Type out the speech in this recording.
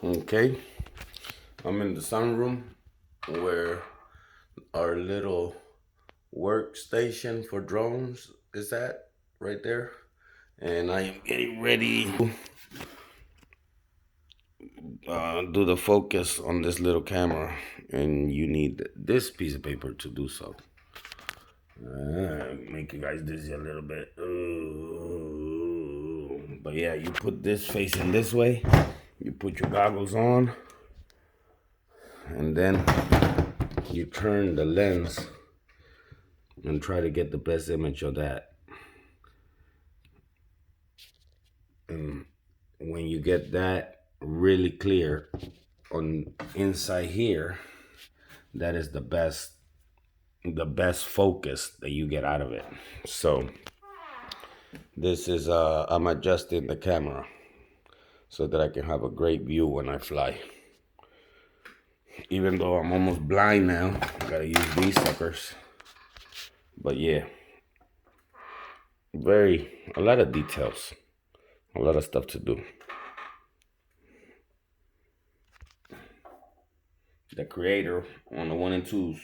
Okay, I'm in the sunroom where our little workstation for drones is at, right there. And I am getting ready to do the focus on this little camera. And you need this piece of paper to do so. Make you guys dizzy a little bit. Ooh. But yeah, you put this facing this way. You put your goggles on. And then you turn the lens and try to get the best image of that. And when you get that really clear on inside here, that is the best focus that you get out of it. So this is I'm adjusting the camera so that I can have a great view when I fly. Even though I'm almost blind now, I gotta use these suckers. But yeah, a lot of details, a lot of stuff to do. The creator on the 1 and 2s